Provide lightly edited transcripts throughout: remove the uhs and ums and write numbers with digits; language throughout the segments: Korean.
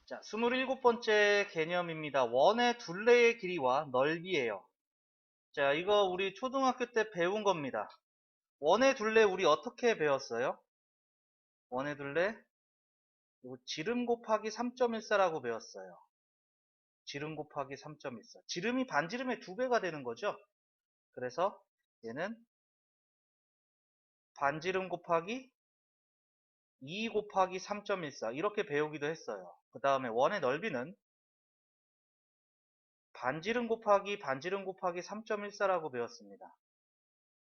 자, 27번째 개념입니다. 원의 둘레의 길이와 넓이에요. 자, 이거 우리 초등학교 때 배운 겁니다. 원의 둘레 우리 어떻게 배웠어요? 원의 둘레 이거 지름 곱하기 3.14라고 배웠어요. 지름 곱하기 3.14. 지름이 반지름의 2배가 되는 거죠. 그래서 얘는 반지름 곱하기 2 곱하기 3.14 이렇게 배우기도 했어요. 그 다음에 원의 넓이는 반지름 곱하기 3.14라고 배웠습니다.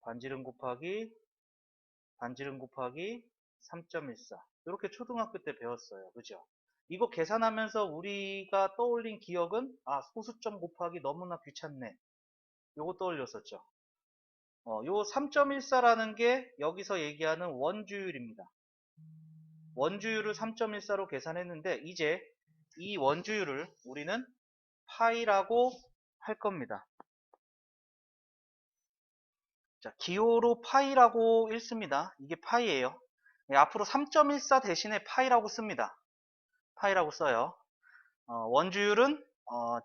반지름 곱하기 3.14 이렇게 초등학교 때 배웠어요. 그죠? 이거 계산하면서 우리가 떠올린 기억은 소수점 곱하기 너무나 귀찮네. 요거 떠올렸었죠. 요 3.14라는 게 여기서 얘기하는 원주율입니다. 원주율을 3.14로 계산했는데 이제 이 원주율을 우리는 파이라고 할 겁니다. 자, 기호로 파이라고 읽습니다. 이게 파이예요. 앞으로 3.14 대신에 파이라고 씁니다. 파이라고 써요. 원주율은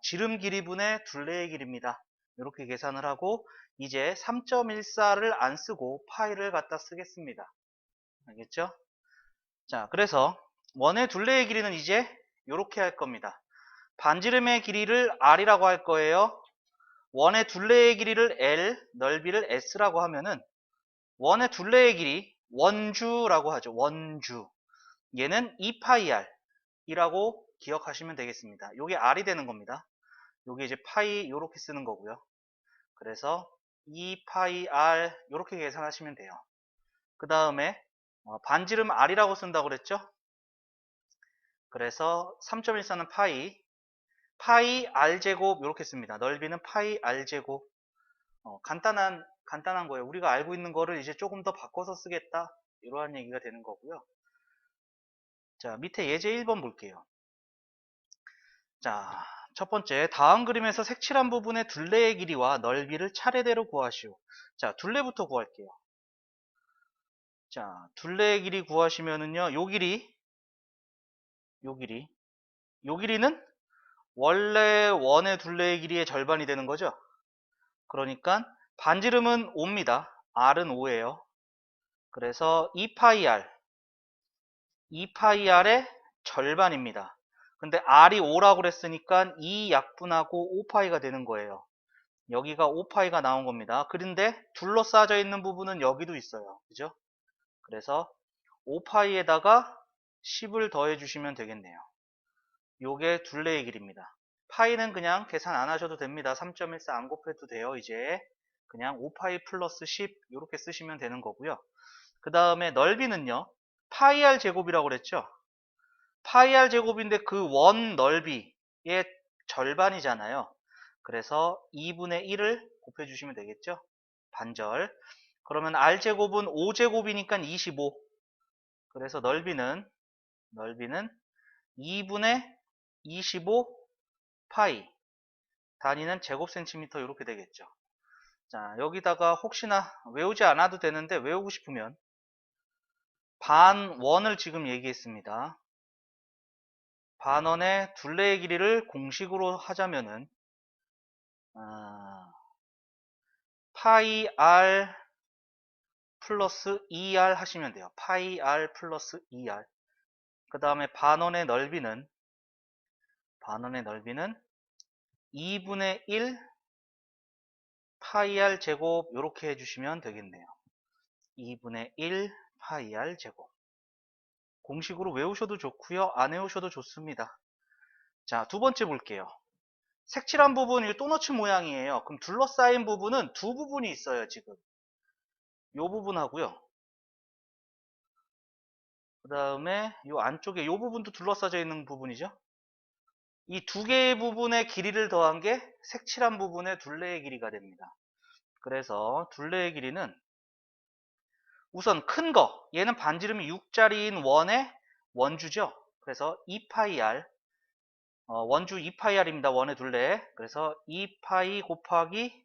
지름 길이분의 둘레의 길이입니다. 이렇게 계산을 하고 이제 3.14를 안 쓰고 파이를 갖다 쓰겠습니다. 알겠죠? 자, 그래서 원의 둘레의 길이는 이제 이렇게 할 겁니다. 반지름의 길이를 R이라고 할 거예요. 원의 둘레의 길이를 L, 넓이를 S라고 하면은 원의 둘레의 길이 원주라고 하죠. 원주. 얘는 2파이 R이라고 기억하시면 되겠습니다. 요게 R이 되는 겁니다. 요게 이제 파이 요렇게 쓰는 거고요. 그래서 2파이 R 요렇게 계산하시면 돼요. 그 다음에 반지름 R이라고 쓴다고 그랬죠? 그래서 3.14는 파이 R제곱 요렇게 씁니다. 넓이는 파이 R제곱. 간단한 거예요. 우리가 알고 있는 거를 이제 조금 더 바꿔서 쓰겠다. 이러한 얘기가 되는 거고요. 자, 밑에 예제 1번 볼게요. 자, 첫 번째, 다음 그림에서 색칠한 부분의 둘레의 길이와 넓이를 차례대로 구하시오. 자, 둘레부터 구할게요. 자, 둘레의 길이 구하시면은요, 요 길이는 원래 원의 둘레의 길이의 절반이 되는 거죠. 그러니까 반지름은 5입니다. R은 5예요. 그래서 2파이 R의 절반입니다. 근데 R이 5라고 그랬으니까 2 약분하고 5파이가 되는 거예요. 여기가 5파이가 나온 겁니다. 그런데 둘러싸져 있는 부분은 여기도 있어요. 그죠? 그래서 5파이에다가 10을 더해 주시면 되겠네요. 요게 둘레의 길입니다. 파이는 그냥 계산 안 하셔도 됩니다. 3.14 안 곱해도 돼요. 이제 그냥 5파이 플러스 10 이렇게 쓰시면 되는 거고요. 그 다음에 넓이는요. 파이 R 제곱이라고 그랬죠? 파이 R 제곱인데 그 원 넓이의 절반이잖아요. 그래서 2분의 1을 곱해주시면 되겠죠? 반절. 그러면 R제곱은 5제곱이니까 25. 그래서 넓이는 2분의 25 파이. 단위는 제곱센티미터 이렇게 되겠죠. 자, 여기다가 혹시나 외우지 않아도 되는데 외우고 싶으면 반원을 지금 얘기했습니다. 반원의 둘레의 길이를 공식으로 하자면은 파이 R 플러스 2R 하시면 돼요. 파이 R 플러스 2R. 그 다음에 반원의 넓이는 2분의 1 파이 R 제곱 이렇게 해주시면 되겠네요. 2분의 1 파이 R 제곱. 공식으로 외우셔도 좋고요. 안 외우셔도 좋습니다. 자, 두 번째 볼게요. 색칠한 부분이 도너츠 모양이에요. 그럼 둘러싸인 부분은 두 부분이 있어요. 지금 요 부분하고요. 그 다음에 요 안쪽에 요 부분도 둘러싸져 있는 부분이죠. 이 두 개의 부분의 길이를 더한 게 색칠한 부분의 둘레의 길이가 됩니다. 그래서 둘레의 길이는 우선 큰 거, 얘는 반지름이 6짜리인 원의 원주죠. 그래서 2파이 R, 원주 2파이 R입니다. 원의 둘레. 그래서 2파이 곱하기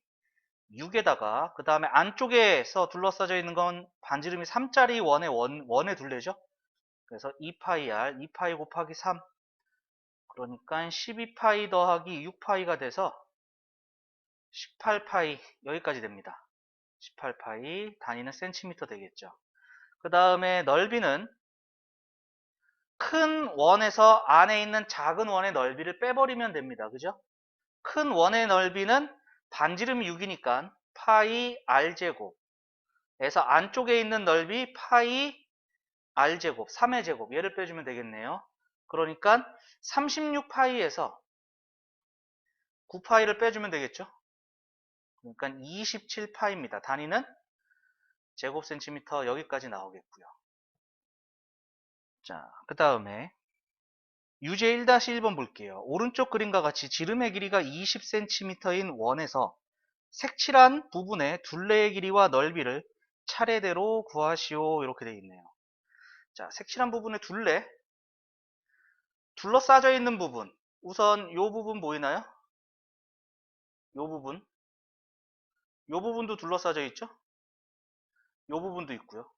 6에다가 그 다음에 안쪽에서 둘러싸져 있는 건 반지름이 3짜리 원의 둘레죠. 그래서 2파이 r, 2파이 곱하기 3. 그러니까 12파이 더하기 6파이가 돼서 18파이 여기까지 됩니다. 18파이 단위는 센티미터 되겠죠. 그 다음에 넓이는 큰 원에서 안에 있는 작은 원의 넓이를 빼버리면 됩니다. 그죠? 큰 원의 넓이는 반지름이 6이니까 파이 r제곱 에서 안쪽에 있는 넓이 파이 r제곱, 3의 제곱 얘를 빼주면 되겠네요. 그러니까 36파이에서 9파이를 빼주면 되겠죠. 그러니까 27파이입니다. 단위는 제곱센티미터 여기까지 나오겠고요. 자, 그 다음에 유제 1-1번 볼게요. 오른쪽 그림과 같이 지름의 길이가 20cm인 원에서 색칠한 부분의 둘레의 길이와 넓이를 차례대로 구하시오. 이렇게 되어 있네요. 자, 색칠한 부분의 둘레, 둘러싸져 있는 부분. 우선 요 부분 보이나요? 요 부분. 요 부분도 둘러싸져 있죠? 요 부분도 있고요.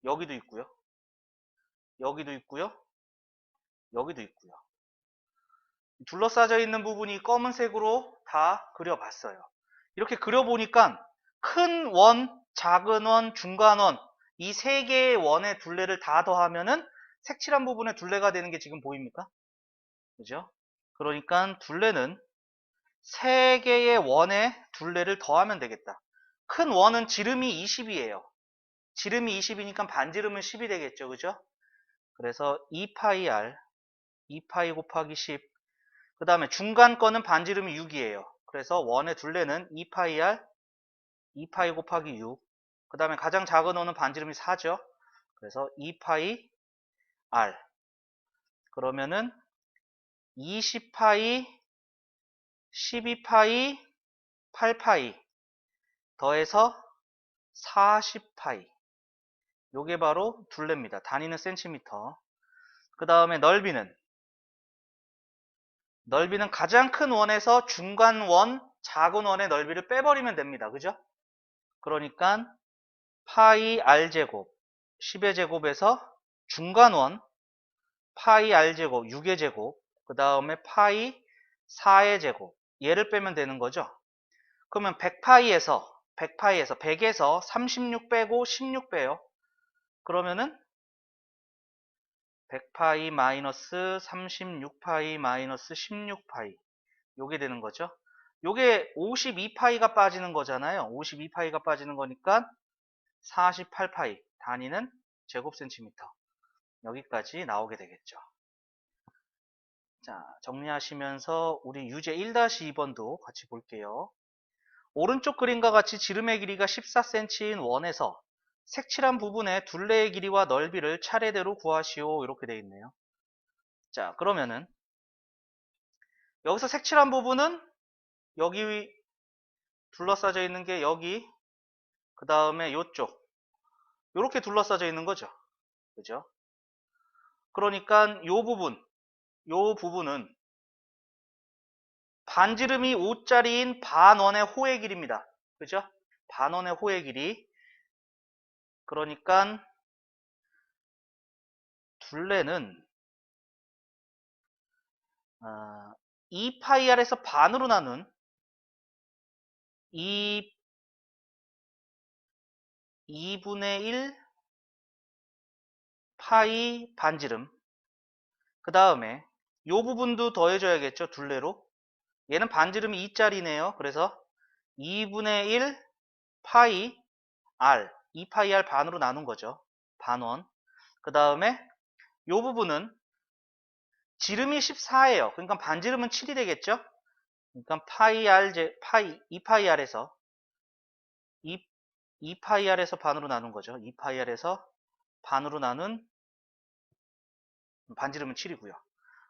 여기도 있고요. 여기도 있고요. 여기도 있고요. 둘러싸져 있는 부분이 검은색으로 다 그려봤어요. 이렇게 그려보니까 큰 원, 작은 원, 중간 원, 이 세 개의 원의 둘레를 다 더하면은 색칠한 부분의 둘레가 되는 게 지금 보입니까? 그죠? 그러니까 둘레는 세 개의 원의 둘레를 더하면 되겠다. 큰 원은 지름이 20이에요. 지름이 20이니까 반지름은 10이 되겠죠. 그죠? 그래서 2파이 r, 2파이 곱하기 10. 그 다음에 중간 거는 반지름이 6이에요. 그래서 원의 둘레는 2파이 r, 2파이 곱하기 6. 그 다음에 가장 작은 원은 반지름이 4죠. 그래서 2파이 r. 그러면은 20파이, 12파이, 8파이 더해서 40파이. 요게 바로 둘레입니다. 단위는 센티미터. 그 다음에 넓이는 가장 큰 원에서 중간 원, 작은 원의 넓이를 빼버리면 됩니다. 그죠? 그러니까 파이 r제곱 10의 제곱에서 중간 원 파이 r제곱 6의 제곱 그 다음에 파이 4의 제곱 얘를 빼면 되는 거죠. 그러면 100파이에서 100에서 36 빼고 16 빼요. 그러면은 100파이 마이너스 36파이 마이너스 16파이 요게 되는 거죠. 요게 52파이가 빠지는 거잖아요. 52파이가 빠지는 거니까 48파이 단위는 제곱센티미터 여기까지 나오게 되겠죠. 자, 정리하시면서 우리 유제 1-2번도 같이 볼게요. 오른쪽 그림과 같이 지름의 길이가 14cm인 원에서 색칠한 부분의 둘레의 길이와 넓이를 차례대로 구하시오. 이렇게 되어 있네요. 자, 그러면은 여기서 색칠한 부분은 여기 둘러싸져 있는 게 여기 그 다음에 요쪽 이렇게 둘러싸져 있는 거죠. 그죠? 그러니까 요 부분은 반지름이 5짜리인 반원의 호의 길이입니다. 그죠? 반원의 호의 길이. 그러니까 둘레는 2파이r에서 반으로 나눈 2분의 1 파이 반지름. 그 다음에 요 부분도 더해줘야겠죠. 둘레로. 얘는 반지름이 2짜리네요. 그래서 2분의 1 파이 r 2파이 r 반으로 나눈 거죠. 반원. 그 다음에 요 부분은 지름이 14예요. 그러니까 반지름은 7이 되겠죠. 그러니까 파이 2파이 r에서 2파이 r에서 반으로 나눈 거죠. 2파이 r에서 반으로 나눈 반지름은 7이고요.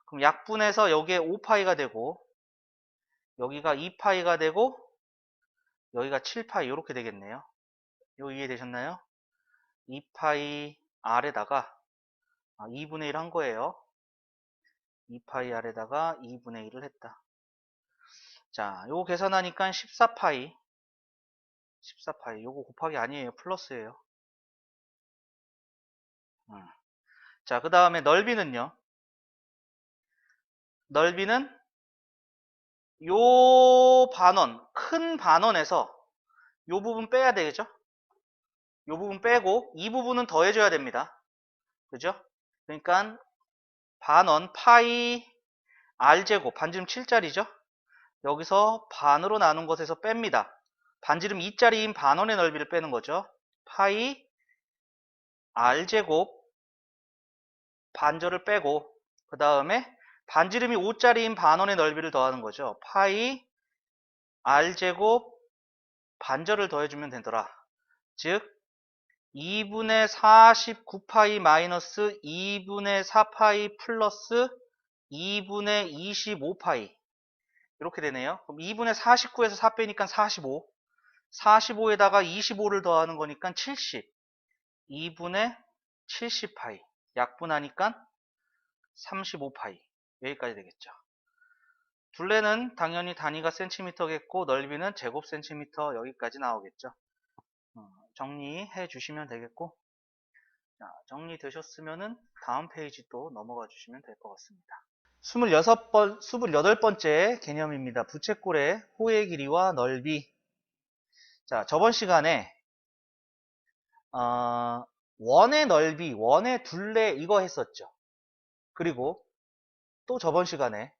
그럼 약분해서 여기에 5파이가 되고 여기가 2파이가 되고 여기가 7파이 이렇게 되겠네요. 요 이해되셨나요? 2파이 r에다가 2분의 1 한 거예요. 2파이 r에다가 2분의 1을 했다. 자, 요거 계산하니까 14파이 요거 곱하기 아니에요. 플러스예요. 자, 그 다음에 넓이는요. 넓이는 요 반원, 큰 반원에서 요 부분 빼야 되겠죠? 요 부분 빼고 이 부분은 더해줘야 됩니다. 그죠? 그러니까 반원 파이 r제곱, 반지름 7짜리죠? 여기서 반으로 나눈 것에서 뺍니다. 반지름 2짜리인 반원의 넓이를 빼는 거죠. 파이 r제곱 반절을 빼고 그 다음에 반지름이 5짜리인 반원의 넓이를 더하는 거죠. 파이 r제곱 반절을 더해주면 되더라. 즉 2분의 49파이 마이너스 2분의 4파이 플러스 2분의 25파이 이렇게 되네요. 그럼 2분의 49에서 4 빼니까 45 45에다가 25를 더하는 거니까 70 2분의 70파이 약분하니까 35파이 여기까지 되겠죠. 둘레는 당연히 단위가 센티미터겠고 넓이는 제곱 센티미터 여기까지 나오겠죠. 정리해 주시면 되겠고 자, 정리되셨으면은 다음 페이지 또 넘어가 주시면 될 것 같습니다. 28번째 개념입니다. 부채꼴의 호의 길이와 넓이. 자, 저번 시간에 원의 넓이, 원의 둘레 이거 했었죠. 그리고 또 저번 시간에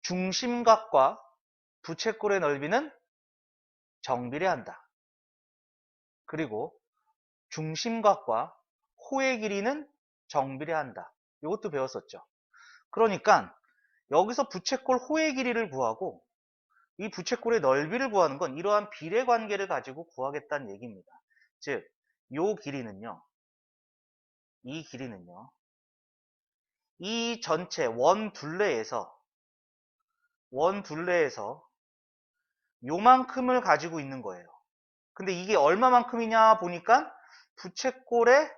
중심각과 부채꼴의 넓이는 정비례한다. 그리고 중심각과 호의 길이는 정비례한다. 이것도 배웠었죠. 그러니까 여기서 부채꼴 호의 길이를 구하고 이 부채꼴의 넓이를 구하는 건 이러한 비례 관계를 가지고 구하겠다는 얘기입니다. 즉, 이 길이는요. 이 전체 원 둘레에서 요만큼을 가지고 있는 거예요. 근데 이게 얼마만큼이냐 보니까 부채꼴의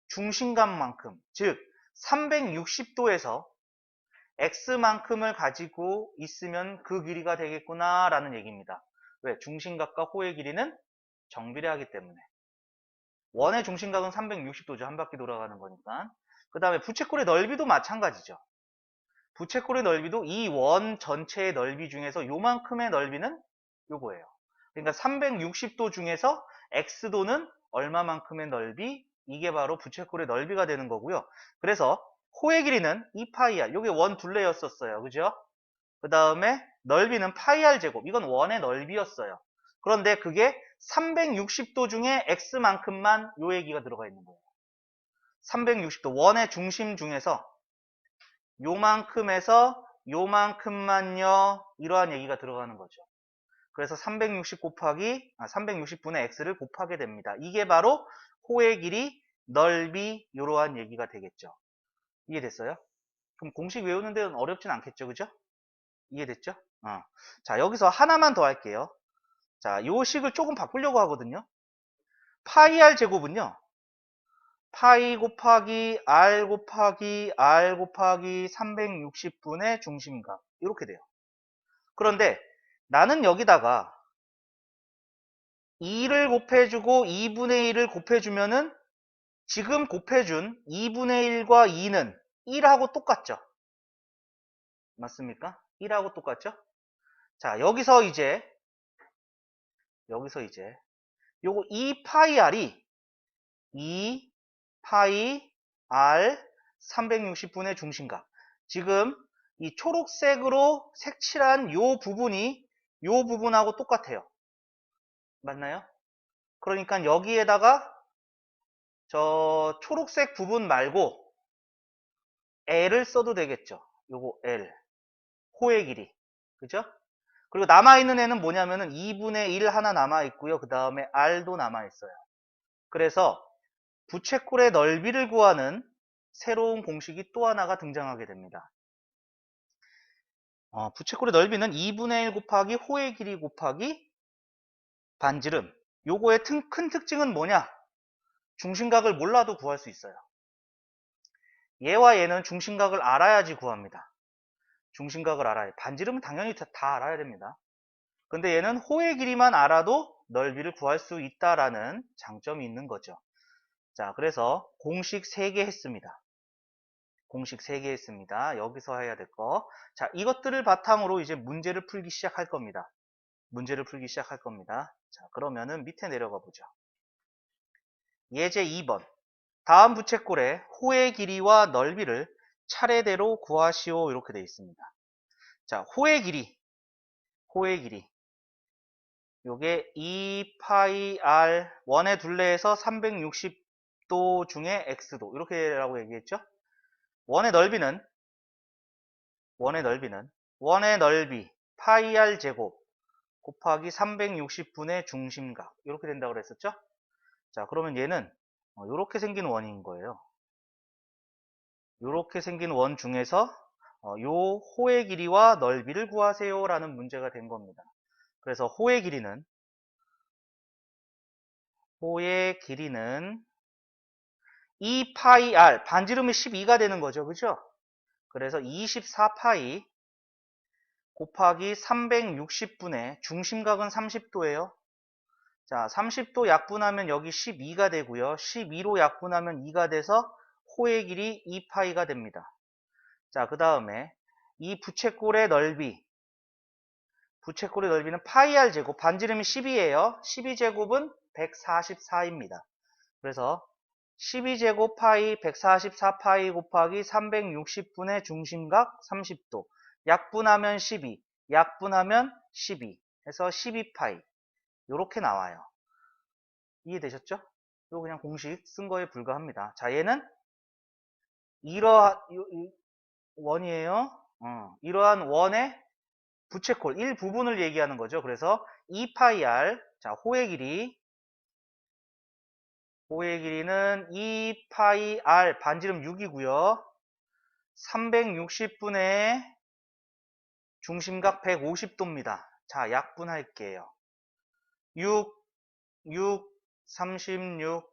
중심각만큼, 즉 360도에서 x만큼을 가지고 있으면 그 길이가 되겠구나 라는 얘기입니다. 왜? 중심각과 호의 길이는 정비례하기 때문에. 원의 중심각은 360도죠. 한 바퀴 돌아가는 거니까. 그 다음에 부채꼴의 넓이도 마찬가지죠. 부채꼴의 넓이도 이 원 전체의 넓이 중에서 요만큼의 넓이는 요거예요. 그러니까 360도 중에서 x도는 얼마만큼의 넓이? 이게 바로 부채꼴의 넓이가 되는 거고요. 그래서 호의 길이는 2파이r. 요게 원 둘레였었어요. 그죠? 그 다음에 넓이는 파이r 제곱. 이건 원의 넓이였어요. 그런데 그게 360도 중에 x만큼만 요 얘기가 들어가 있는 거예요. 360도 원의 중심 중에서 요만큼에서 요만큼만요 이러한 얘기가 들어가는 거죠. 그래서 360분의 x를 곱하게 됩니다. 이게 바로 호의 길이, 넓이 이러한 얘기가 되겠죠. 이해됐어요? 그럼 공식 외우는 데는 어렵진 않겠죠, 그죠? 이해됐죠? 자, 여기서 하나만 더 할게요. 자, 요 식을 조금 바꾸려고 하거든요. 파이 r 제곱은요. 파이 곱하기 r 곱하기 r 곱하기 360분의 중심각 이렇게 돼요. 그런데 나는 여기다가 2를 곱해주고 2분의 1을 곱해주면은 지금 곱해준 2분의 1과 2는 1하고 똑같죠? 맞습니까? 1하고 똑같죠? 자, 여기서 이제 요거 2파이 r이 2파이 r 360분의 중심각. 지금 이 초록색으로 색칠한 요 부분이 요 부분하고 똑같아요. 맞나요? 그러니까 여기에다가 저 초록색 부분 말고 L을 써도 되겠죠. 요거 L. 호의 길이. 그죠? 그리고 남아있는 애는 뭐냐면은 2분의 1 하나 남아있고요. 그 다음에 R도 남아있어요. 그래서 부채꼴의 넓이를 구하는 새로운 공식이 또 하나가 등장하게 됩니다. 부채꼴의 넓이는 2분의 1 곱하기 호의 길이 곱하기 반지름. 요거의 큰 특징은 뭐냐? 중심각을 몰라도 구할 수 있어요. 얘와 얘는 중심각을 알아야지 구합니다. 중심각을 알아야 돼. 반지름은 당연히 다 알아야 됩니다. 근데 얘는 호의 길이만 알아도 넓이를 구할 수 있다라는 장점이 있는 거죠. 자, 그래서 공식 3개 했습니다. 공식 3개 했습니다. 여기서 해야 될 거. 자, 이것들을 바탕으로 이제 문제를 풀기 시작할 겁니다. 문제를 풀기 시작할 겁니다. 자, 그러면은 밑에 내려가 보죠. 예제 2번. 다음 부채꼴의 호의 길이와 넓이를 차례대로 구하시오. 이렇게 되어 있습니다. 자, 호의 길이. 요게 2파이 r 원의 둘레에서 360도 중에 x도 이렇게라고 얘기했죠. 원의 넓이는 원의 넓이 파이 r 제곱 곱하기 360분의 중심각 이렇게 된다고 그랬었죠. 자, 그러면 얘는 이렇게 생긴 원인 거예요. 이렇게 생긴 원 중에서 요 호의 길이와 넓이를 구하세요 라는 문제가 된 겁니다. 그래서 호의 길이는 2파이 r 반지름이 12가 되는 거죠. 그죠? 그래서 24파이 곱하기 360분의 중심각은 30도예요. 자, 30도 약분하면 여기 12가 되고요. 12로 약분하면 2가 돼서 호의 길이 2파이가 됩니다. 자, 그 다음에 이 부채꼴의 넓이는 파이 r 제곱, 반지름이 10이에요. 12제곱은 144입니다. 그래서 12제곱 파이 144파이 곱하기 360분의 중심각 30도 약분하면 12 해서 12파이 요렇게 나와요. 이해되셨죠? 이거 그냥 공식 쓴 거에 불과합니다. 자, 얘는 이러한 원이에요. 이러한 원의 부채꼴 일부분을 얘기하는 거죠. 그래서 2파이 r, 자, 호의 길이는 2파이 r 반지름 6이고요. 360분의 중심각 150도입니다. 자, 약분할게요. 6, 36,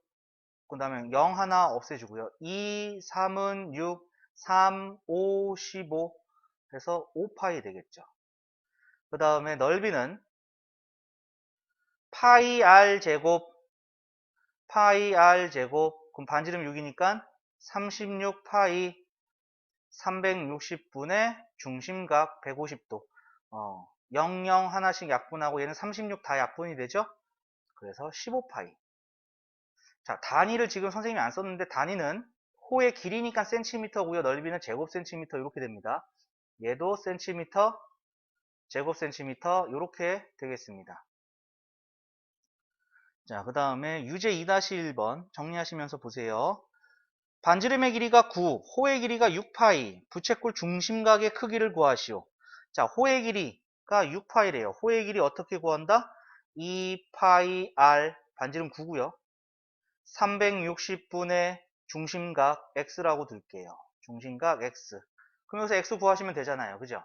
그 다음에 0 하나 없애주고요. 2, 3은 6, 3, 5, 15 해서 5파이 되겠죠. 그 다음에 넓이는 파이 r 제곱 그럼 반지름 6이니까 36파이 360분의 중심각 150도 00 하나씩 약분하고 얘는 36 다 약분이 되죠. 그래서 15파이. 자, 단위를 지금 선생님이 안 썼는데 단위는 호의 길이니까 센티미터고요. 넓이는 제곱 센티미터 이렇게 됩니다. 얘도 센티미터, 제곱 센티미터 이렇게 되겠습니다. 자, 그 다음에 유제 2-1번 정리하시면서 보세요. 반지름의 길이가 9, 호의 길이가 6파이, 부채꼴 중심각의 크기를 구하시오. 자, 호의 길이가 6파이래요. 호의 길이 어떻게 구한다? 2파이 r, 반지름 9고요. 360분의 중심각 x라고 둘게요. 중심각 x. 그럼 여기서 x 구하시면 되잖아요. 그죠?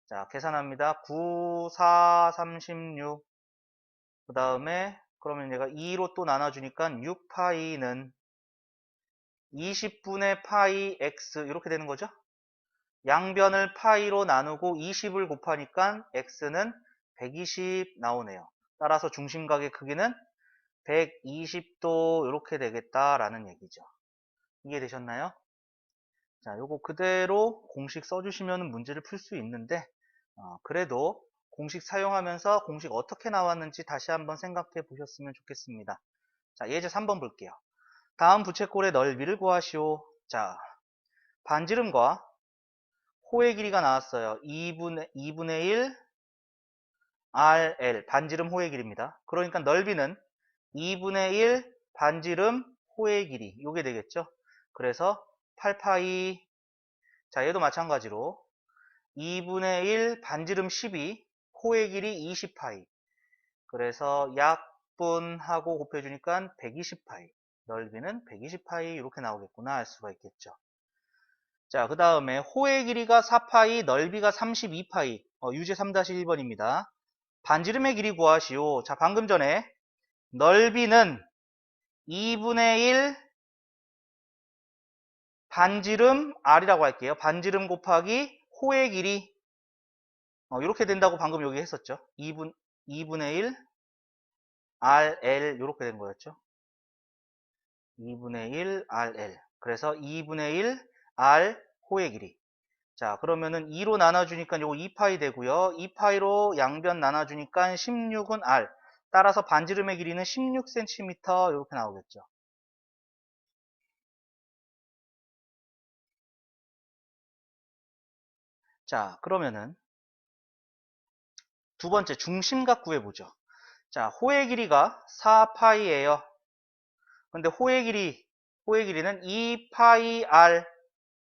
자, 계산합니다. 9, 4, 36. 그 다음에 그러면 얘가 2로 또 나눠주니까 6파이는 20분의 파이 x 이렇게 되는 거죠. 양변을 파이로 나누고 20을 곱하니까 x는 120 나오네요. 따라서 중심각의 크기는 120도 이렇게 되겠다라는 얘기죠. 이해되셨나요? 자, 요거 그대로 공식 써주시면 문제를 풀 수 있는데 그래도 공식 사용하면서 공식 어떻게 나왔는지 다시 한번 생각해 보셨으면 좋겠습니다. 자, 예제 3번 볼게요. 다음 부채꼴의 넓이를 구하시오. 자, 반지름과 호의 길이가 나왔어요. 2분의 1 RL 반지름 호의 길이입니다. 그러니까 넓이는 2분의 1 반지름 호의 길이 요게 되겠죠. 그래서 8파이. 자, 얘도 마찬가지로 2분의 1 반지름 12 호의 길이 20파이. 그래서 약분하고 곱해주니까 120파이. 넓이는 120파이 이렇게 나오겠구나 알 수가 있겠죠. 자, 그 다음에 호의 길이가 4파이, 넓이가 32파이. 유제 3-1번입니다. 반지름의 길이 구하시오. 자, 방금 전에 넓이는 2분의 1 반지름 r이라고 할게요. 반지름 곱하기 호의 길이 이렇게 된다고 방금 여기 했었죠. 2분의 1 rl 이렇게 된 거였죠. 2분의 1 RL. 그래서 2분의 1 R 호의 길이. 자, 그러면은 2로 나눠주니까 요거 2파이 되고요. 2파이로 양변 나눠주니까 16은 R. 따라서 반지름의 길이는 16cm 이렇게 나오겠죠. 자, 그러면은 두 번째 중심각 구해보죠. 자, 호의 길이가 4파이예요. 근데 호의 길이는 2파이 R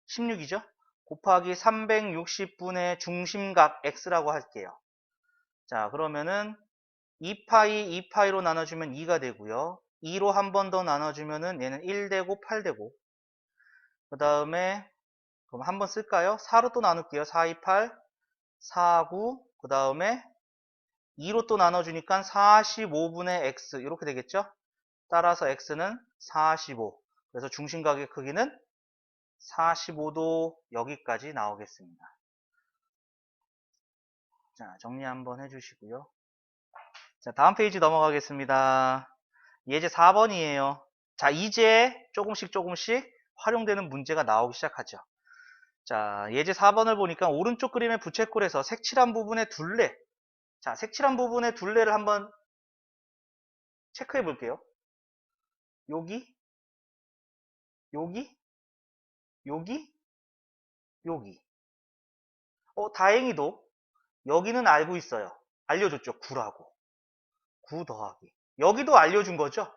16이죠. 곱하기 360분의 중심각 X라고 할게요. 자, 그러면은 2파이 2파이로 나눠주면 2가 되고요. 2로 한 번 더 나눠주면은 얘는 1 되고 8 되고, 그 다음에 그럼 한 번 쓸까요? 4로 또 나눌게요. 4, 2, 8, 4, 9, 그 다음에 2로 또 나눠주니까 45분의 x 이렇게 되겠죠? 따라서 x는 45. 그래서 중심각의 크기는 45도 여기까지 나오겠습니다. 자, 정리 한번 해주시고요. 자, 다음 페이지 넘어가겠습니다. 예제 4번이에요. 자, 이제 조금씩 활용되는 문제가 나오기 시작하죠. 자, 예제 4번을 보니까 오른쪽 그림의 부채꼴에서 색칠한 부분의 둘레. 자, 색칠한 부분의 둘레를 한번 체크해 볼게요. 여기, 여기, 여기, 여기. 다행히도 여기는 알고 있어요. 알려줬죠. 9라고. 9 더하기. 여기도 알려준 거죠.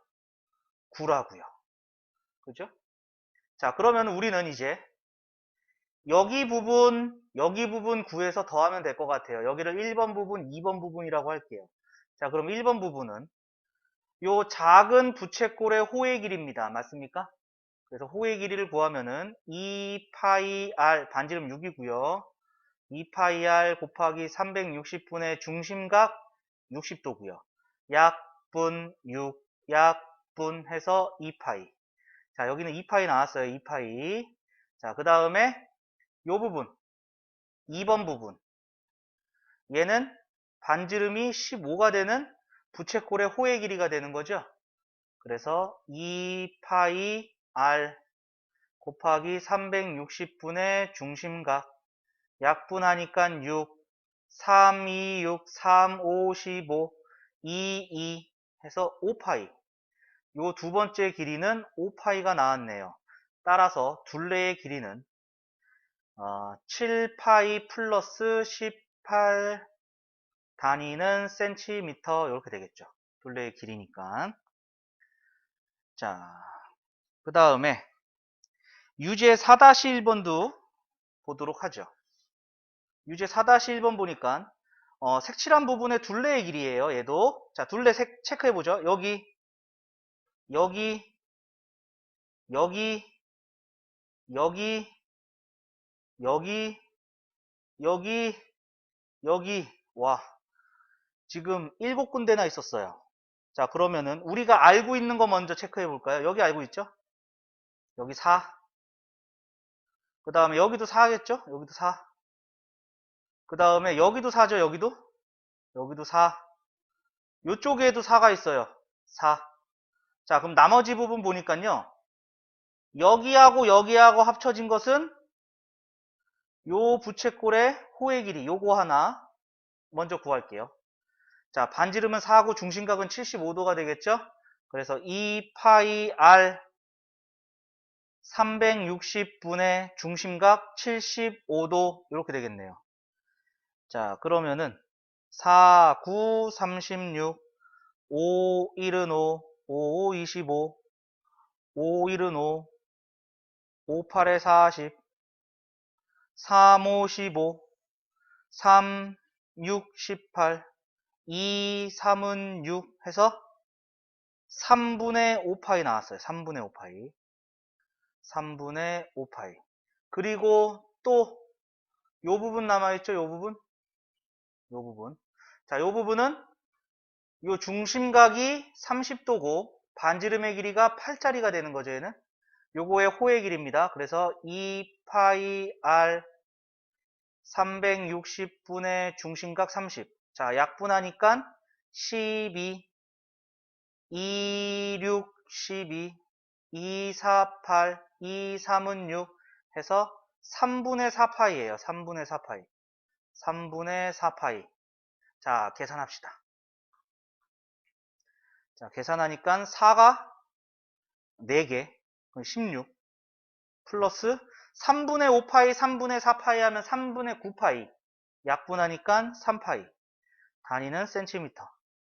9라고요. 그죠? 자, 그러면 우리는 이제 여기 부분 구해서 더하면 될 것 같아요. 여기를 1번 부분, 2번 부분이라고 할게요. 자, 그럼 1번 부분은 요 작은 부채꼴의 호의 길이입니다. 맞습니까? 그래서 호의 길이를 구하면은 2파이 r 반지름 6이고요. 2파이 r 곱하기 360분의 중심각 60도고요. 약분 6, 약분 해서 2파이. 자, 여기는 2파이 나왔어요. 2파이. 자, 그 다음에 요 부분 2번 부분. 얘는 반지름이 15가 되는 부채꼴의 호의 길이가 되는 거죠. 그래서 2파이 r 곱하기 360분의 중심각 약분하니까 6, 3, 2, 6, 3, 5, 15, 2, 2 해서 5파이. 요 두 번째 길이는 5파이가 나왔네요. 따라서 둘레의 길이는 7파이 플러스 18 단위는 센티미터 이렇게 되겠죠. 둘레의 길이니까. 자, 그 다음에 유제 4-1번도 보도록 하죠. 유제 4-1번 보니까 색칠한 부분의 둘레의 길이에요. 얘도. 자, 둘레 체크해 보죠. 여기, 여기, 여기, 여기, 여기, 여기, 여기. 와, 지금 7군데나 있었어요. 자, 그러면은 우리가 알고 있는 거 먼저 체크해 볼까요? 여기 알고 있죠? 여기 4. 그 다음에 여기도 4겠죠? 여기도 4. 그 다음에 여기도 4죠? 여기도? 여기도 4. 요쪽에도 4가 있어요. 4. 자, 그럼 나머지 부분 보니까요. 여기하고 여기하고 합쳐진 것은 요 부채꼴의 호의 길이 요거 하나 먼저 구할게요. 자, 반지름은 4고 중심각은 75도가 되겠죠? 그래서 2파이 r 360분의 중심각 75도 이렇게 되겠네요. 자, 그러면은 4, 9, 36, 5, 1은 5, 5, 25, 5, 1은 5, 5, 8에 40, 3, 5, 15, 3, 6, 18, 2, 3은 6 해서 3분의 5파이 나왔어요. 3분의 5파이. 3분의 5파이. 그리고 또 요 부분 남아있죠? 요 부분? 요 부분. 자, 요 부분은 요 중심각이 30도고 반지름의 길이가 8짜리가 되는 거죠, 얘는. 요거의 호의 길이입니다. 그래서 2파이 r 360분의 중심각 30. 자, 약분하니까 12, 2, 6, 12. 2, 4, 8, 2, 3은 6 해서 3분의 4파이예요. 3분의 4파이. 3분의 4파이. 자, 계산합시다. 자, 계산하니까 4가 4개, 16 플러스 3분의 5파이, 3분의 4파이 하면 3분의 9파이. 약분하니까 3파이. 단위는 센티미터.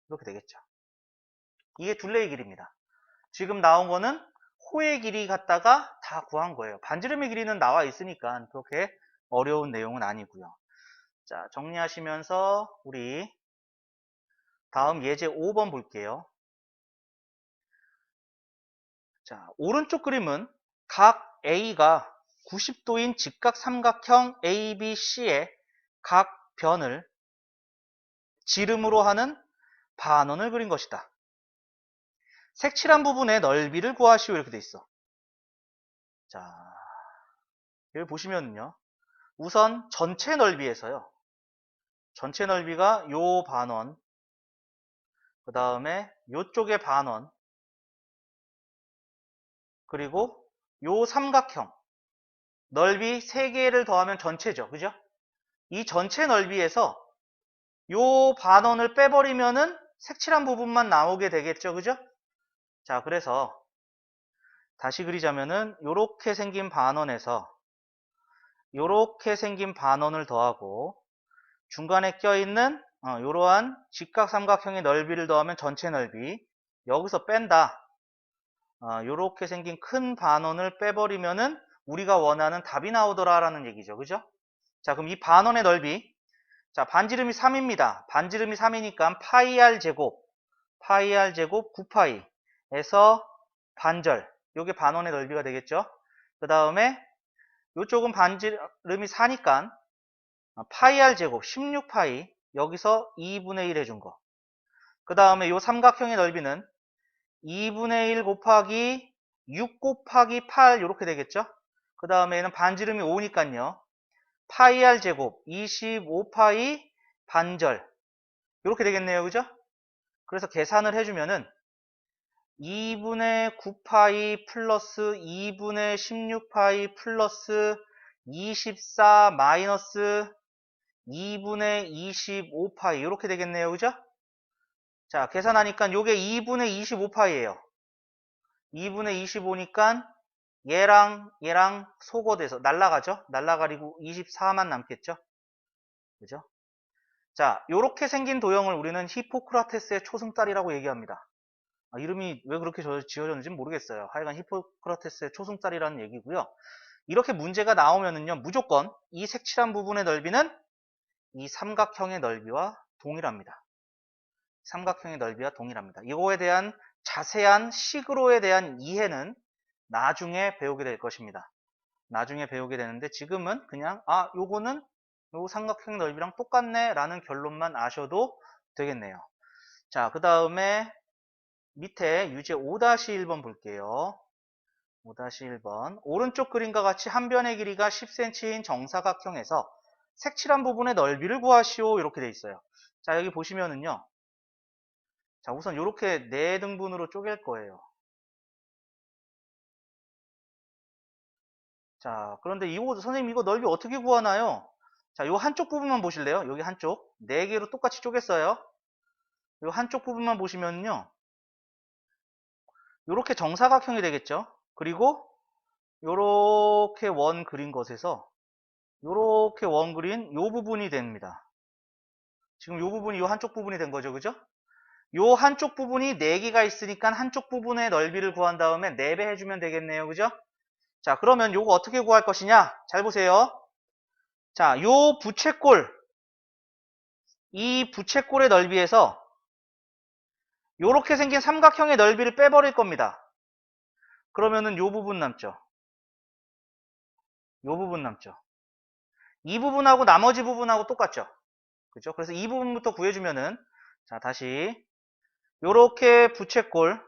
이렇게 되겠죠. 이게 둘레의 길이입니다. 지금 나온 거는 호의 길이 갖다가 다 구한 거예요. 반지름의 길이는 나와 있으니까 그렇게 어려운 내용은 아니고요. 자, 정리하시면서 우리 다음 예제 5번 볼게요. 자, 오른쪽 그림은 각 A가 90도인 직각 삼각형 ABC의 각 변을 지름으로 하는 반원을 그린 것이다. 색칠한 부분의 넓이를 구하시오. 이렇게 돼 있어. 자, 여기 보시면요. 우선 전체 넓이에서요. 전체 넓이가 요 반원, 그 다음에 요쪽의 반원, 그리고 요 삼각형 넓이 3개를 더하면 전체죠. 그죠? 이 전체 넓이에서 요 반원을 빼버리면은 색칠한 부분만 나오게 되겠죠. 그죠? 자, 그래서 다시 그리자면은 요렇게 생긴 반원에서 요렇게 생긴 반원을 더하고 중간에 껴있는 요러한 직각삼각형의 넓이를 더하면 전체 넓이, 여기서 뺀다. 요렇게 생긴 큰 반원을 빼버리면은 우리가 원하는 답이 나오더라라는 얘기죠. 그죠? 자, 그럼 이 반원의 넓이, 자, 반지름이 3입니다. 반지름이 3이니까 파이 r 제곱 9파이에서 반절, 요게 반원의 넓이가 되겠죠. 그 다음에 요쪽은 반지름이 4니까 파이 r 제곱 16파이, 여기서 2분의 1 해준 거. 그 다음에 요 삼각형의 넓이는 2분의 1 곱하기 6 곱하기 8 이렇게 되겠죠. 그 다음에는 반지름이 5니까요. 파이 r 제곱 25파이 반절 이렇게 되겠네요. 그죠? 그래서 계산을 해주면은 2분의 9파이 플러스 2분의 16파이 플러스 24 마이너스 2분의 25파이 이렇게 되겠네요. 그죠? 자, 계산하니까 요게 2분의 25파이예요. 2분의 25니까 얘랑 소거돼서 날라가죠? 날라가리고 24만 남겠죠? 그죠? 자, 요렇게 생긴 도형을 우리는 히포크라테스의 초승달이라고 얘기합니다. 이름이 왜 그렇게 지어졌는지 모르겠어요. 하여간 히포크라테스의 초승달이라는 얘기고요. 이렇게 문제가 나오면은요, 무조건 이 색칠한 부분의 넓이는 이 삼각형의 넓이와 동일합니다. 삼각형의 넓이와 동일합니다. 이거에 대한 자세한 식으로에 대한 이해는 나중에 배우게 될 것입니다. 나중에 배우게 되는데 지금은 그냥 요거는 요 삼각형의 넓이랑 똑같네 라는 결론만 아셔도 되겠네요. 자, 그 다음에 밑에 유제 5-1번 볼게요. 5-1번 오른쪽 그림과 같이 한 변의 길이가 10cm인 정사각형에서 색칠한 부분의 넓이를 구하시오. 이렇게 돼 있어요. 자, 여기 보시면은요. 자, 우선 이렇게 4등분으로 쪼갤 거예요. 자, 그런데 선생님 이거 넓이 어떻게 구하나요? 자, 요 한쪽 부분만 보실래요? 여기 한쪽 4개로 똑같이 쪼갰어요. 요 한쪽 부분만 보시면요. 요렇게 정사각형이 되겠죠. 그리고 요렇게 원 그린 것에서 요렇게 원 그린 요 부분이 됩니다. 지금 요 부분이 요 한쪽 부분이 된 거죠. 그죠? 요 한쪽 부분이 4개가 있으니까 한쪽 부분의 넓이를 구한 다음에 4배 해주면 되겠네요. 그죠? 자, 그러면 요거 어떻게 구할 것이냐? 잘 보세요. 자, 요 부채꼴, 이 부채꼴의 넓이에서 요렇게 생긴 삼각형의 넓이를 빼버릴 겁니다. 그러면은 요 부분 남죠. 요 부분 남죠. 이 부분하고 나머지 부분하고 똑같죠. 그죠? 그래서 이 부분부터 구해주면은, 자, 다시 요렇게 부채꼴,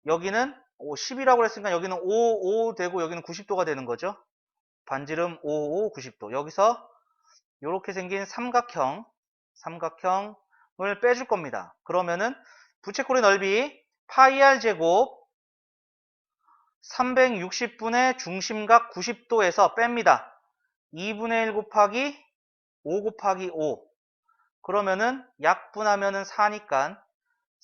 여기는 10이라고 그랬으니까 여기는 5 되고 여기는 90도가 되는 거죠. 반지름 5, 90도. 여기서 이렇게 생긴 삼각형을 빼줄 겁니다. 그러면은 부채꼴의 넓이 파이 r 제곱 360분의 중심각 90도에서 뺍니다. 2분의 1 곱하기 5 곱하기 5. 그러면은 약분하면은 4니까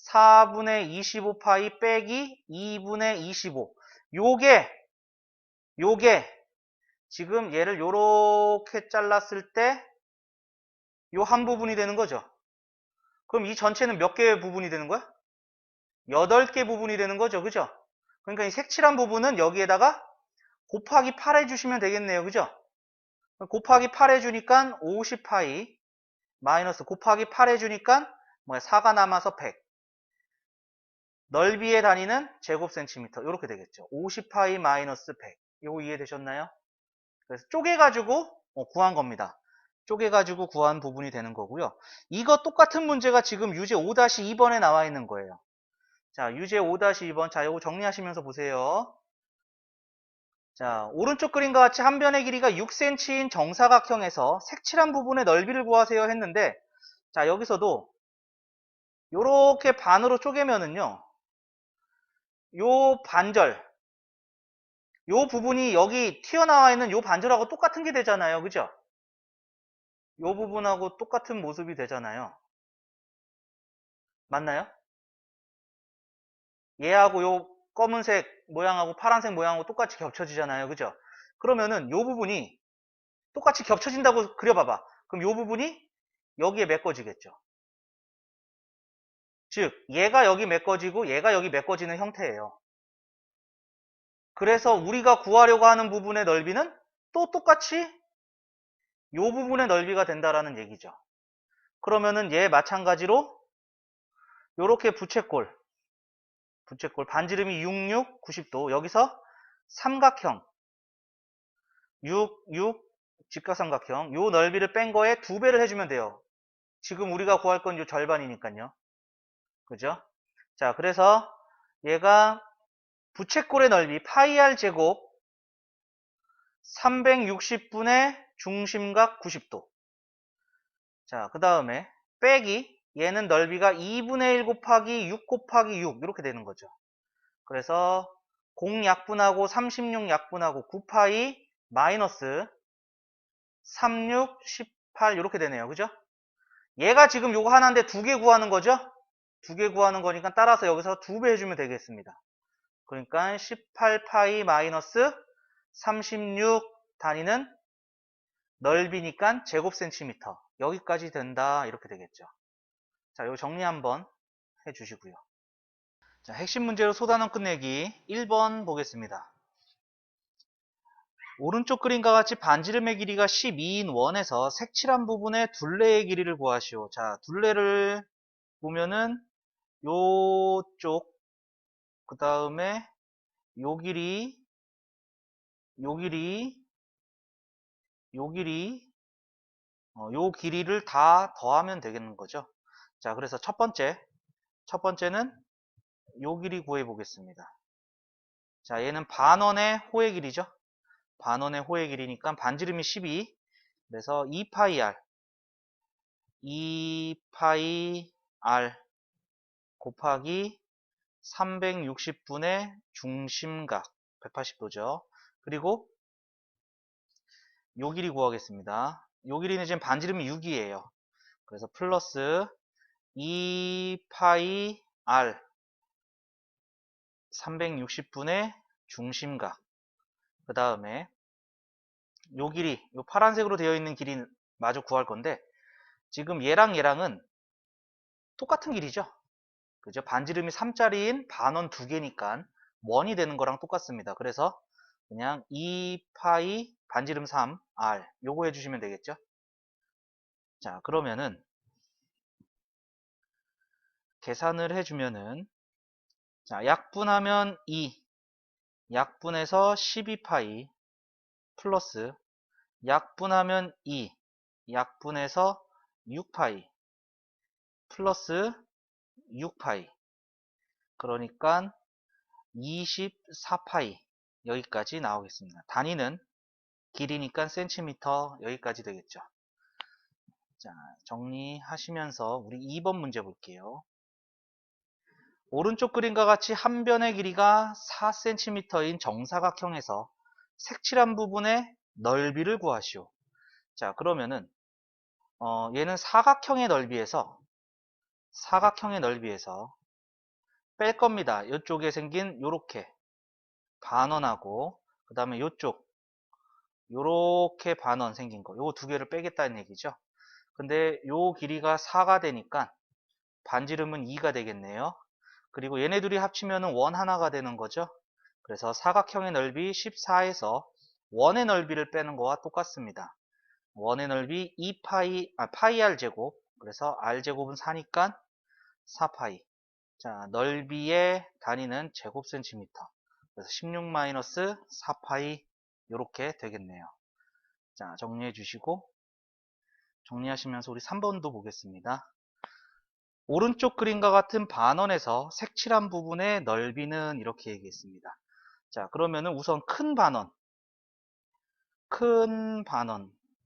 4분의 25파이 빼기 2분의 25. 요게 지금 얘를 요렇게 잘랐을 때 요 한 부분이 되는 거죠. 그럼 이 전체는 몇 개의 부분이 되는 거야? 8개 부분이 되는 거죠. 그죠? 그러니까 이 색칠한 부분은 여기에다가 곱하기 8 해주시면 되겠네요. 그죠? 곱하기 8 해주니까 50파이 마이너스 곱하기 8 해주니까 4가 남아서 100. 넓이의 단위는 제곱센티미터 이렇게 되겠죠. 50파이 마이너스 100. 이거 이해되셨나요? 그래서 쪼개가지고 구한 겁니다. 쪼개가지고 구한 부분이 되는 거고요. 이거 똑같은 문제가 지금 유제 5-2번에 나와 있는 거예요. 자, 유제 5-2번. 자, 이거 정리하시면서 보세요. 자, 오른쪽 그림과 같이 한 변의 길이가 6cm인 정사각형에서 색칠한 부분의 넓이를 구하세요 했는데, 자, 여기서도 요렇게 반으로 쪼개면은요, 요 반절, 요 부분이 여기 튀어나와 있는 요 반절하고 똑같은 게 되잖아요. 그죠? 요 부분하고 똑같은 모습이 되잖아요. 맞나요? 얘하고 요 검은색 모양하고 파란색 모양하고 똑같이 겹쳐지잖아요. 그죠? 그러면은 요 부분이 똑같이 겹쳐진다고 그려봐봐. 그럼 요 부분이 여기에 메꿔지겠죠. 즉 얘가 여기 메꿔지고 얘가 여기 메꿔지는 형태예요. 그래서 우리가 구하려고 하는 부분의 넓이는 또 똑같이 요 부분의 넓이가 된다라는 얘기죠. 그러면은 얘 마찬가지로 요렇게 부채꼴 반지름이 66, 90도 여기서 삼각형 6, 6 직각삼각형 요 넓이를 뺀 거에 2배를 해주면 돼요. 지금 우리가 구할 건 요 절반이니까요. 그죠? 자, 그래서 얘가 부채꼴의 넓이 파이 r 제곱 360분의 중심각 90도. 자, 그 다음에 빼기 얘는 넓이가 2분의 1 곱하기 6 곱하기 6 이렇게 되는 거죠. 그래서 0 약분하고 36 약분하고 9파이 마이너스 36, 18 이렇게 되네요. 그죠? 얘가 지금 요거 하나인데 2개 구하는 거죠? 2개 구하는 거니까 따라서 여기서 2배 해주면 되겠습니다. 그러니까 18파이 마이너스 36 단위는 넓이니까 제곱센티미터. 여기까지 된다. 이렇게 되겠죠. 자, 요 정리 한번 해주시고요. 자, 핵심 문제로 소단원 끝내기 1번 보겠습니다. 오른쪽 그림과 같이 반지름의 길이가 12인 원에서 색칠한 부분의 둘레의 길이를 구하시오. 자, 둘레를 보면은 요쪽, 그 다음에 요 길이, 요 길이, 요 길이, 요 길이를 다 더하면 되겠는 거죠. 자, 그래서 첫 번째는 요 길이 구해 보겠습니다. 자, 얘는 반원의 호의 길이죠. 반원의 호의 길이니까 반지름이 12. 그래서 2파이 r 2파이 r 곱하기 360분의 중심각 180도죠. 그리고 요 길이 구하겠습니다. 요 길이는 지금 반지름이 6이에요. 그래서 플러스 2파이 r 360분의 중심각 그 다음에 요 길이 요 파란색으로 되어 있는 길이 마저 구할 건데 지금 얘랑은 똑같은 길이죠. 그죠? 반지름이 3짜리인 반원 2개니까 원이 되는 거랑 똑같습니다. 그래서 그냥 2파이 반지름 3 r 요거 해주시면 되겠죠. 자, 그러면은 계산을 해주면은 자, 약분하면 2 약분해서 12파이 플러스 약분하면 2 약분해서 6파이 플러스 6파이 그러니까 24파이 여기까지 나오겠습니다. 단위는 길이니까 센티미터 여기까지 되겠죠. 자, 정리하시면서 우리 2번 문제 볼게요. 오른쪽 그림과 같이 한 변의 길이가 4cm인 정사각형에서 색칠한 부분의 넓이를 구하시오. 자, 그러면은 얘는 사각형의 넓이에서 뺄 겁니다. 이쪽에 생긴 요렇게 반원하고 그 다음에 요렇게 반원 생긴 거, 요거 두 개를 빼겠다는 얘기죠. 근데 요 길이가 4가 되니까 반지름은 2가 되겠네요. 그리고 얘네 둘이 합치면 원 하나가 되는 거죠. 그래서 사각형의 넓이 14에서 원의 넓이를 빼는 거와 똑같습니다. 원의 넓이 2파이 r 제곱. 그래서 r 제곱은 4니까 4파이. 자, 넓이의 단위는 제곱센티미터. 그래서 16-4파이 이렇게 되겠네요. 자, 정리해 주시고 정리하시면서 우리 3번도 보겠습니다. 오른쪽 그림과 같은 반원에서 색칠한 부분의 넓이는 이렇게 얘기했습니다. 자, 그러면은 우선 큰 반원.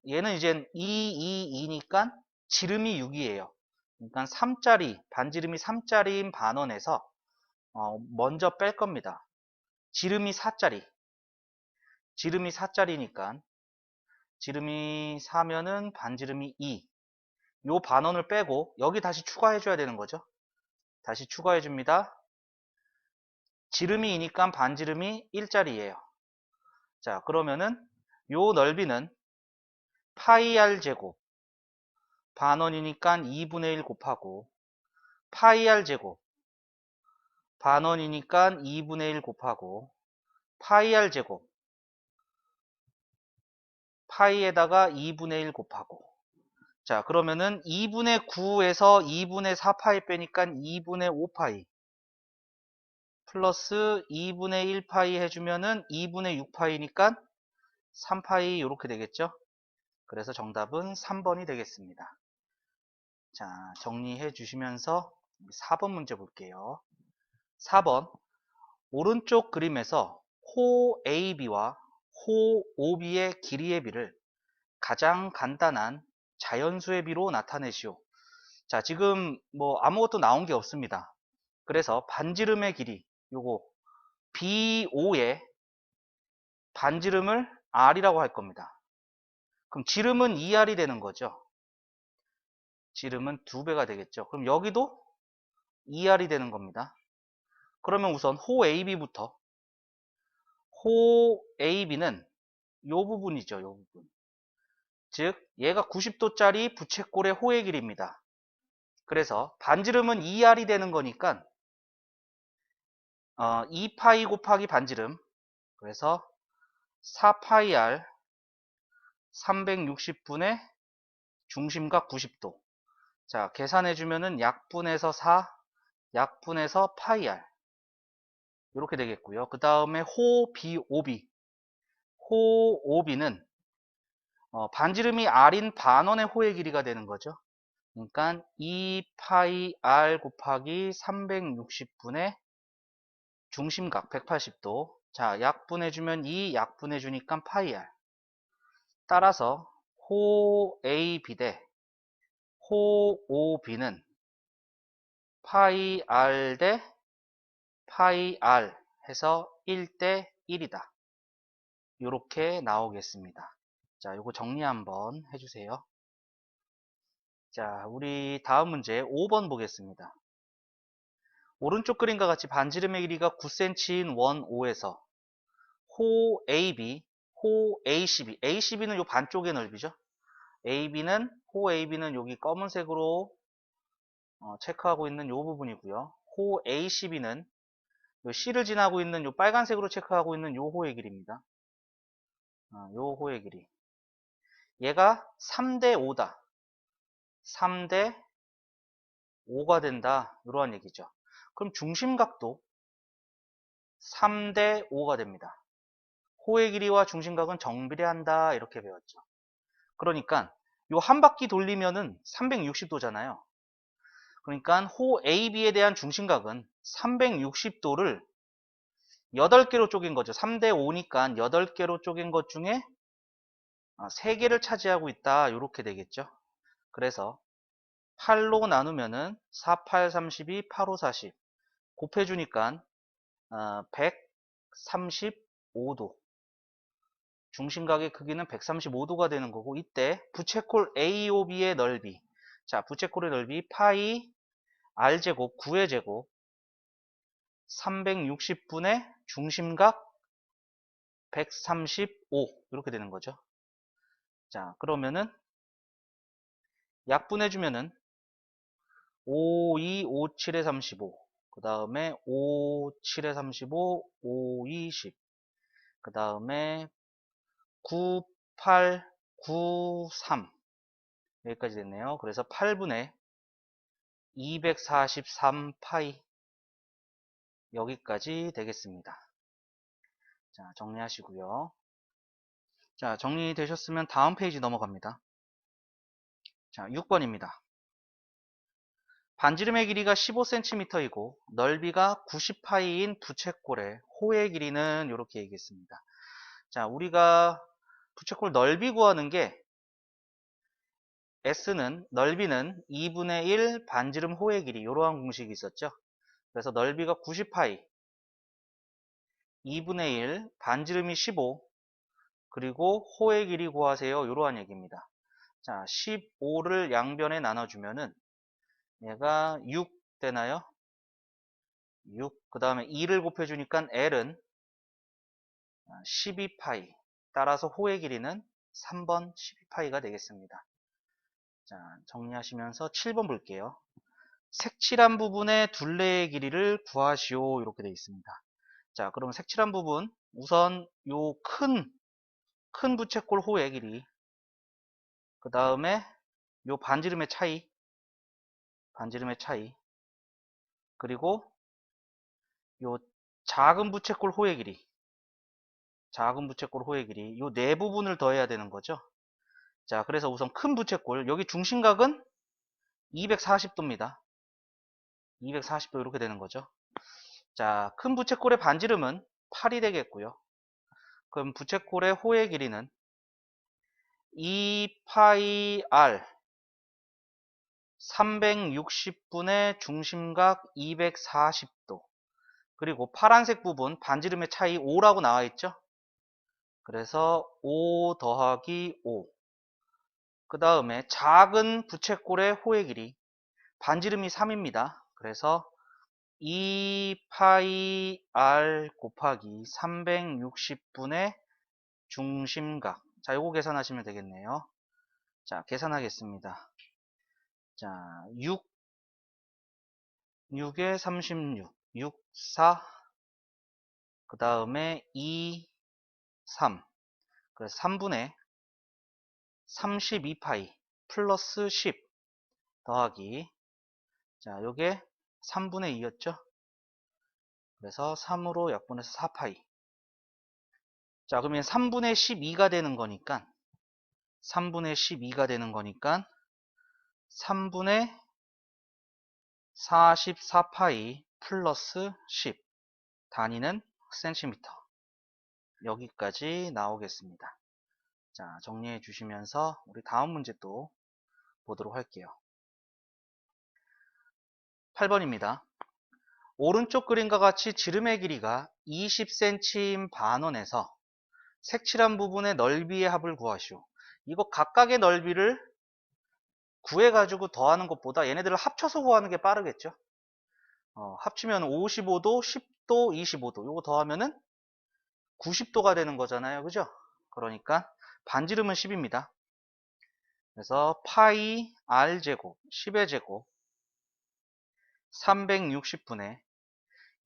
얘는 이제 2니까 지름이 6이에요. 그러니까 3짜리, 반지름이 3짜리인 반원에서 먼저 뺄 겁니다. 지름이 4짜리니까 지름이 4면은 반지름이 2. 요 반원을 빼고 여기 다시 추가해 줘야 되는 거죠. 다시 추가해 줍니다. 지름이 2니까 반지름이 1짜리예요. 자, 그러면은 요 넓이는 파이 r 제곱, 반원이니까 2분의 1 곱하고 파이 r 제곱, 반원이니까 2분의 1 곱하고 파이 r 제곱, 파이에다가 2분의 1 곱하고. 자, 그러면은 2분의 9에서 2분의 4파이 빼니까 2분의 5파이 플러스 2분의 1파이 해주면은 2분의 6파이니까 3파이 이렇게 되겠죠. 그래서 정답은 3번이 되겠습니다. 자, 정리해 주시면서 4번 문제 볼게요. 4번, 오른쪽 그림에서 호 AB와 호 OB의 길이의 비를 가장 간단한 자연수의 비로 나타내시오. 자, 지금 뭐 아무것도 나온 게 없습니다. 그래서 반지름의 길이, 요거 BO의 반지름을 R이라고 할 겁니다. 그럼 지름은 2R이 되는 거죠. 지름은 2배가 되겠죠. 그럼 여기도 2R이 되는 겁니다. 그러면 우선 호 AB부터. 호 AB는 요 부분이죠. 요 부분. 즉 얘가 90도짜리 부채꼴의 호의 길이입니다. 그래서 반지름은 2R이 되는 거니까 2파이 곱하기 반지름, 그래서 4파이 R 360분의 중심각 90도. 자, 계산해 주면은 약분해서 4, 약분해서 파이 R 이렇게 되겠고요. 그 다음에 호 BOB, 호 OB는 반지름이 R인 반원의 호의 길이가 되는 거죠. 그러니까 2파이 R 곱하기 360분의 중심각 180도. 자, 약분해주면 2, 약분해주니까 파이 R. 따라서 호 AB 대 호 OB는 파이 R 대 파이 R 해서 1대 1이다. 이렇게 나오겠습니다. 자, 요거 정리 한번 해주세요. 자, 우리 다음 문제 5번 보겠습니다. 오른쪽 그림과 같이 반지름의 길이가 9cm인 원 O에서 호 AB, 호 ACB, ACB는 요 반쪽의 넓이죠. 호 AB는 여기 검은색으로 체크하고 있는 요 부분이고요. 호 ACB는 요 C를 지나고 있는 요 빨간색으로 체크하고 있는 요 호의 길이입니다. 요 호의 길이. 얘가 3대 5다. 3대 5가 된다. 이러한 얘기죠. 그럼 중심각도 3대 5가 됩니다. 호의 길이와 중심각은 정비례한다. 이렇게 배웠죠. 그러니까 요 한 바퀴 돌리면은 360도잖아요. 그러니까 호 AB에 대한 중심각은 360도를 8개로 쪼갠 거죠. 3대 5니까 8개로 쪼갠 것 중에 3개를 차지하고 있다. 이렇게 되겠죠. 그래서 8로 나누면은 4, 8, 32, 8, 5, 40. 곱해주니까 135도. 중심각의 크기는 135도가 되는 거고, 이때 부채꼴 AOB의 넓이. 자, 부채꼴의 넓이 파이 R제곱 9의 제곱 360분의 중심각 135 이렇게 되는 거죠. 자, 그러면은 약분해주면은 5, 2, 5, 7에 35. 그 다음에 5, 7에 35, 5, 2, 10. 그 다음에 9, 8, 9, 3. 여기까지 됐네요. 그래서 8분의 243 파이. 여기까지 되겠습니다. 자, 정리하시고요. 자, 정리되셨으면 다음 페이지 넘어갑니다. 자, 6번입니다. 반지름의 길이가 15cm이고 넓이가 90파이인 부채꼴의 호의 길이는 이렇게 얘기했습니다. 자, 우리가 부채꼴 넓이 구하는 게 S는 넓이는 2분의 1 반지름 호의 길이 이러한 공식이 있었죠. 그래서 넓이가 90파이 2분의 1 반지름이 15 그리고 호의 길이 구하세요. 이러한 얘기입니다. 자, 15를 양변에 나눠주면은 얘가 6 되나요? 6. 그 다음에 2를 곱해주니까 L은 12파이. 따라서 호의 길이는 3번 12파이가 되겠습니다. 자, 정리하시면서 7번 볼게요. 색칠한 부분의 둘레의 길이를 구하시오. 이렇게 되어 있습니다. 자, 그럼 색칠한 부분, 우선 요 큰 부채꼴 호의 길이, 그 다음에 요 반지름의 차이, 그리고 요 작은 부채꼴 호의 길이, 요 네 부분을 더해야 되는 거죠. 자, 그래서 우선 큰 부채꼴, 여기 중심각은 240도입니다. 240도 이렇게 되는 거죠. 자, 큰 부채꼴의 반지름은 8이 되겠고요. 그럼 부채꼴의 호의 길이는 2파이 r 360분의 중심각 240도. 그리고 파란색 부분 반지름의 차이 5라고 나와 있죠. 그래서 5 더하기 5. 그 다음에 작은 부채꼴의 호의 길이 반지름이 3입니다. 그래서 2파이 r 곱하기 360분의 중심각. 자, 요거 계산하시면 되겠네요. 자, 계산하겠습니다. 자, 6에 36, 6, 4, 그 다음에 2, 3. 그래서 3분의 32파이 플러스 10 더하기, 자, 요게 3분의 2였죠? 그래서 3으로 약분해서 4파이. 자, 그러면 3분의 12가 되는 거니까, 3분의 44파이 플러스 10. 단위는 센티미터. 여기까지 나오겠습니다. 자, 정리해 주시면서 우리 다음 문제 또 보도록 할게요. 8번입니다. 오른쪽 그림과 같이 지름의 길이가 20cm인 반원에서 색칠한 부분의 넓이의 합을 구하시오. 이거 각각의 넓이를 구해가지고 더하는 것보다 얘네들을 합쳐서 구하는 게 빠르겠죠. 합치면 55도, 10도, 25도. 이거 더하면은 90도가 되는 거잖아요. 그죠? 그러니까 반지름은 10입니다. 그래서 파이 r제곱 10의 제곱 360분의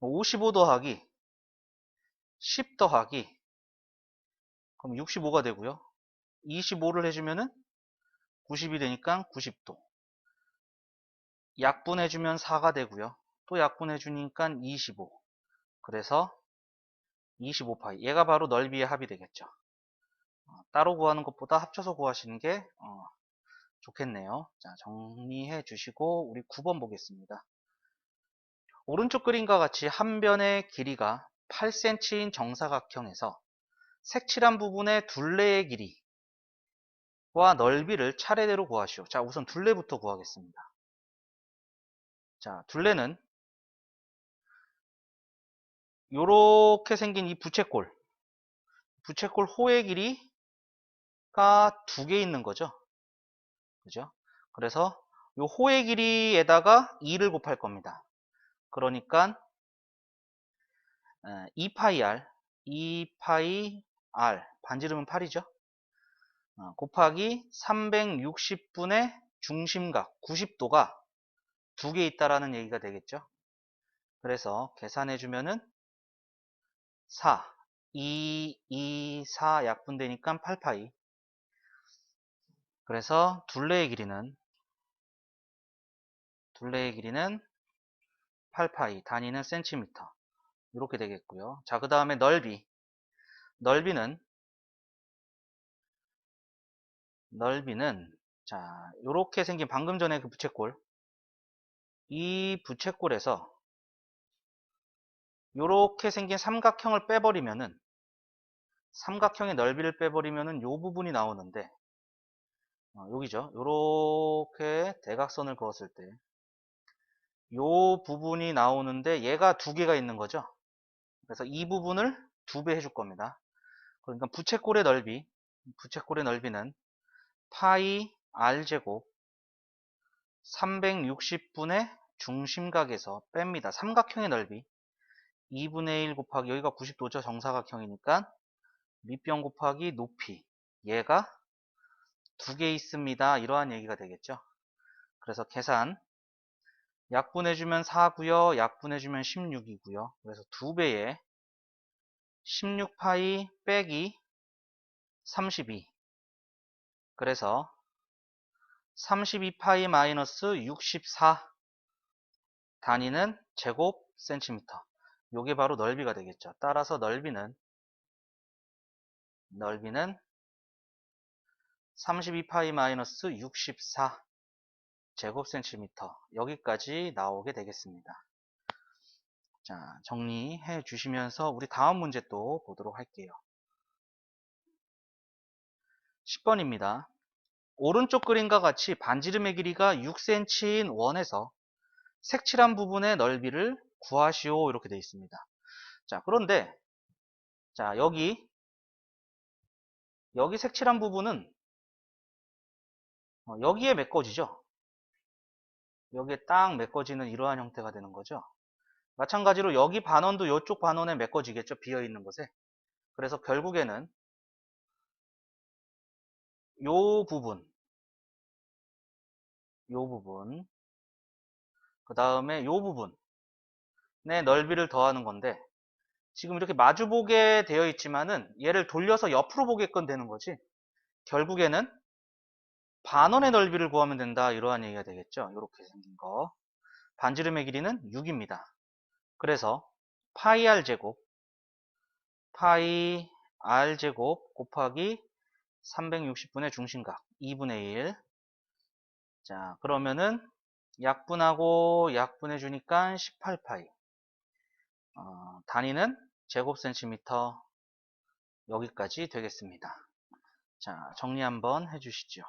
55 더하기 10 더하기 그럼 65가 되고요. 25를 해주면은 90이 되니까 90도. 약분해주면 4가 되고요. 또 약분해주니까 25. 그래서 25파이. 얘가 바로 넓이의 합이 되겠죠. 따로 구하는 것보다 합쳐서 구하시는 게 좋겠네요. 자, 정리해 주시고 우리 9번 보겠습니다. 오른쪽 그림과 같이 한 변의 길이가 8cm인 정사각형에서 색칠한 부분의 둘레의 길이와 넓이를 차례대로 구하시오. 자, 우선 둘레부터 구하겠습니다. 자, 둘레는 요렇게 생긴 이 부채꼴 호의 길이가 두 개 있는 거죠. 그죠? 그래서 요 호의 길이에다가 2를 곱할 겁니다. 그러니까 2파이 r 반지름은 8이죠. 곱하기 360분의 중심각 90도가 두 개 있다라는 얘기가 되겠죠. 그래서 계산해 주면은 4, 4 약분되니까 8파이. 그래서 둘레의 길이는 8파이, 단위는 센티미터. 이렇게 되겠고요. 자, 그 다음에 넓이는 자, 요렇게 생긴 방금 전에 그 부채꼴, 이 부채꼴에서 요렇게 생긴 삼각형을 빼버리면은, 삼각형의 넓이를 빼버리면은 요 부분이 나오는데, 여기죠. 요렇게 대각선을 그었을 때 요 부분이 나오는데 얘가 두 개가 있는 거죠. 그래서 이 부분을 2배 해줄 겁니다. 그러니까 부채꼴의 넓이는 파이 r제곱 360분의 중심각에서 뺍니다. 삼각형의 넓이 2분의 1 곱하기 여기가 90도죠. 정사각형이니까 밑변 곱하기 높이 얘가 두 개 있습니다. 이러한 얘기가 되겠죠. 그래서 계산 약분해주면 4고요. 약분해주면 16이고요. 그래서 2배에 16파이 빼기 32. 그래서 32파이 마이너스 64 단위는 제곱 센티미터. 요게 바로 넓이가 되겠죠. 따라서 넓이는 32파이 마이너스 64 제곱 센티미터. 여기까지 나오게 되겠습니다. 자, 정리해 주시면서 우리 다음 문제 또 보도록 할게요. 10번입니다. 오른쪽 그림과 같이 반지름의 길이가 6cm인 원에서 색칠한 부분의 넓이를 구하시오. 이렇게 되어 있습니다. 자, 그런데 자, 여기 색칠한 부분은 여기에 메꿔지죠. 여기에 딱 메꿔지는 이러한 형태가 되는 거죠. 마찬가지로 여기 반원도 이쪽 반원에 메꿔지겠죠. 비어있는 곳에. 그래서 결국에는 요 부분, 그 다음에 요 부분의 넓이를 더하는 건데 지금 이렇게 마주보게 되어 있지만은 얘를 돌려서 옆으로 보게끔 되는 거지. 결국에는 반원의 넓이를 구하면 된다. 이러한 얘기가 되겠죠. 이렇게 생긴 거. 반지름의 길이는 6입니다. 그래서 파이 r 제곱 곱하기 360분의 중심각 2분의 1. 자, 그러면은 약분하고 약분해 주니까 18파이. 단위는 제곱 센티미터. 여기까지 되겠습니다. 자, 정리 한번 해 주시죠.